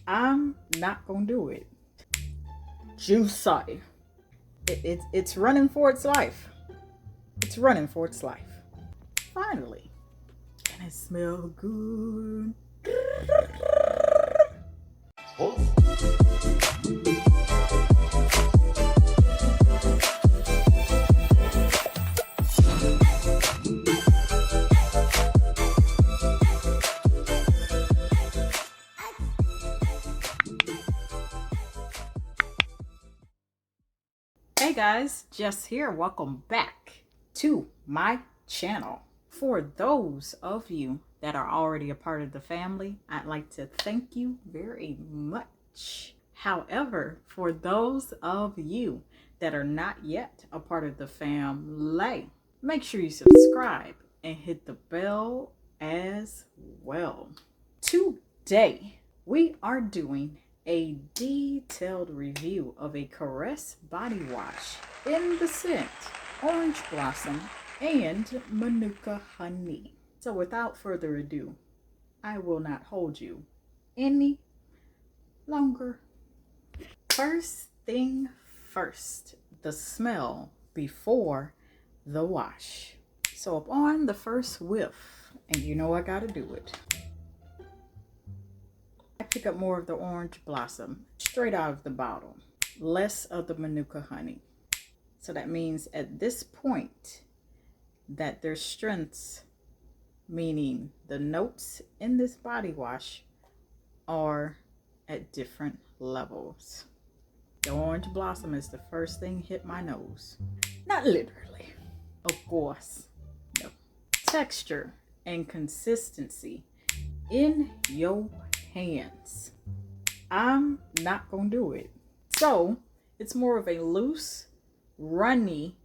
I'm not gonna do it. Juicy. It's running for its life. It's running for its life. Finally. And it smells good. Hey guys, Jess here. Welcome back to my channel. For those of you that are already a part of the family, I'd like to thank you very much. However, for those of you that are not yet a part of the family, make sure you subscribe and hit the bell as well. Today, we are doing a detailed review of a Caress body wash in the scent Orange Blossom and Manuka Honey. So without further ado, I will not hold you any longer. First thing first, the smell before the wash. So upon the first whiff, and you know I gotta do it, I pick up more of the Orange Blossom straight out of the bottle, less of the Manuka Honey. So that means at this point that their strengths, meaning the notes in this body wash, are at different levels. The Orange Blossom is the first thing hit my nose. Not literally, of course. No. Texture and consistency in your hands. I'm not gonna do it. So it's more of a loose, runny,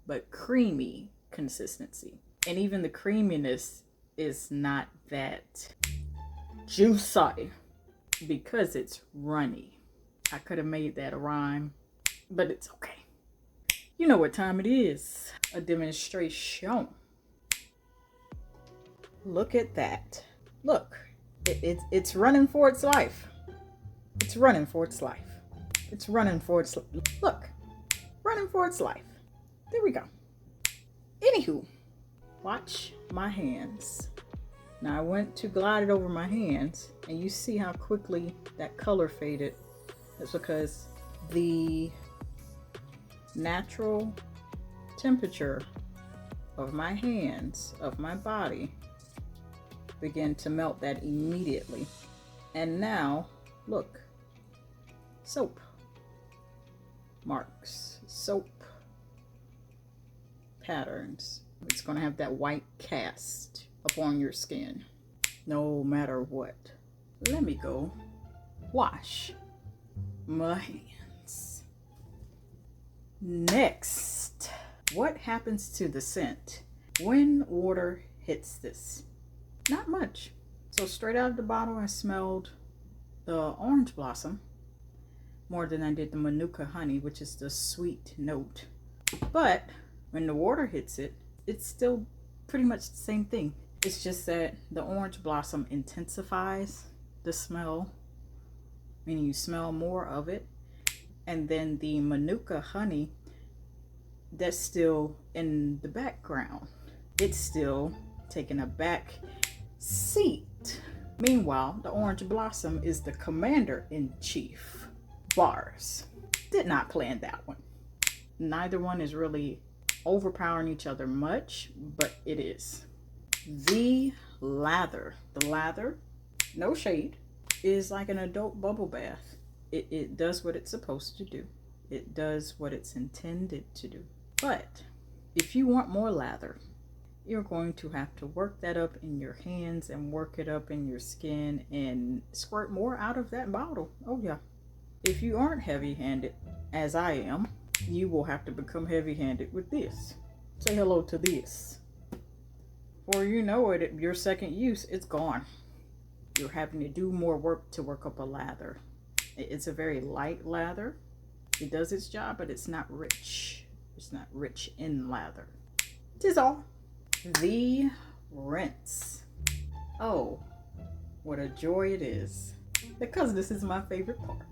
but creamy consistency. And even the creaminess is not that juicy because it's runny. I could have made that a rhyme, but it's okay. You know what time it is. A demonstration. Look at that. Look. It's running for its life. It's running for its life. It's running for its look. Running for its life. There we go. Anywho, watch my hands. Now I went to glide it over my hands, and you see how quickly that color faded. That's because the natural temperature of my hands, of my body, begin to melt that immediately. And now look, soap marks, soap patterns. It's going to have that white cast upon your skin no matter what. Let me go wash my hands. Next, what happens to the scent when water hits this? Not much. So straight out of the bottle, I smelled the Orange Blossom more than I did the Manuka Honey, which is the sweet note. But when the water hits it, it's still pretty much the same thing. It's just that the Orange Blossom intensifies the smell, meaning you smell more of it. And then the Manuka Honey, that's still in the background. It's still taking a back seat. Meanwhile, the Orange Blossom is the commander-in-chief. Bars. Did not plan that one. Neither one is really overpowering each other much, but it is. The lather, no shade, is like an adult bubble bath. It does what it's supposed to do. It does what it's intended to do. But if you want more lather, you're going to have to work that up in your hands and work it up in your skin and squirt more out of that bottle. Oh yeah. If you aren't heavy-handed, as I am, you will have to become heavy-handed with this. Say hello to this. Before you know it, at your second use, it's gone. You're having to do more work to work up a lather. It's a very light lather. It does its job, but it's not rich. It's not rich in lather. 'Tis all. The rinse. Oh, what a joy it is. because this is my favorite part.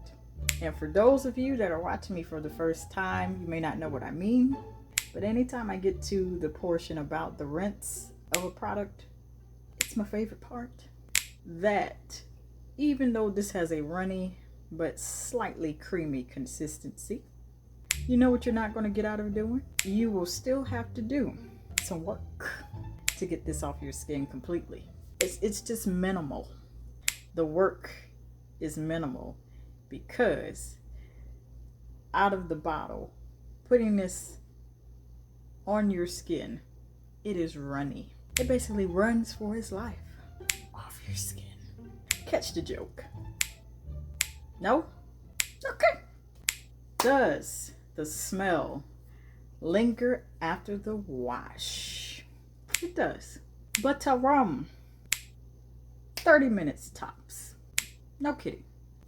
And for those of you that are watching me for the first time, you may not know what I mean, but anytime I get to the portion about the rinse of a product, it's my favorite part. That even though this has a runny but slightly creamy consistency, you know what you're not going to get out of doing? You will still have to do some work to get this off your skin completely. It's just minimal. The work is minimal because out of the bottle, putting this on your skin, it is runny. It basically runs for its life off your skin. Catch the joke? No? Okay. Does the smell linger after the wash? It does. But 30 minutes tops. No kidding.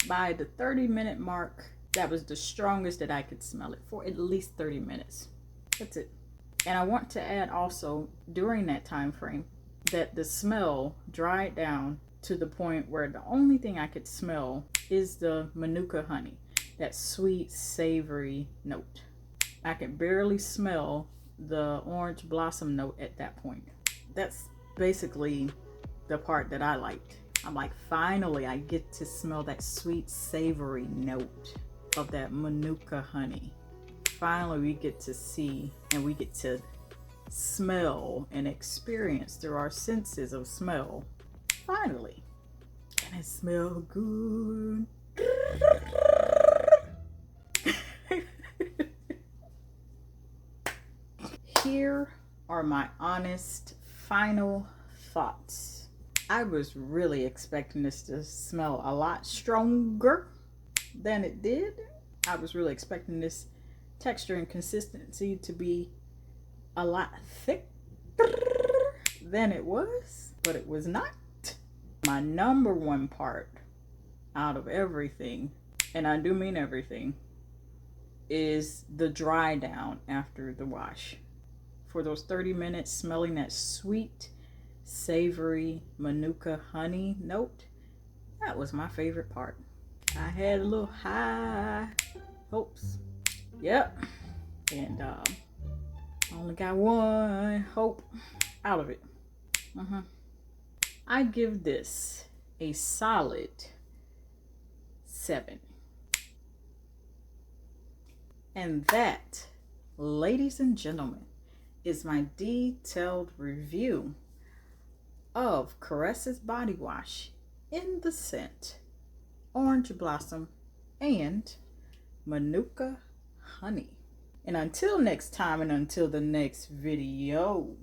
By the 30-minute mark, that was the strongest that I could smell it for, at least 30 minutes. That's it. And I want to add also, during that time frame, that the smell dried down to the point where the only thing I could smell is the Manuka honey, that sweet, savory note. I could barely smell the orange blossom note at that point. That's basically the part that I liked. I'm like, finally I get to smell that sweet, savory note of that Manuka honey. Finally we get to see and we get to smell and experience through our senses of smell. Finally. And it smells good. Here are my honest final thoughts. I was really expecting this to smell a lot stronger than it did. I was really expecting this texture and consistency to be a lot thicker than it was, but it was not. My number one part out of everything, and I do mean everything, is the dry down after the wash. For those 30 minutes, smelling that sweet, savory Manuka honey note, that was my favorite part. I had a little high hopes. Yep. And I only got one hope out of it. I give this a solid 7. And that, ladies and gentlemen, is my detailed review of Caresses body wash in the scent Orange Blossom and Manuka Honey. And until next time and until the next video.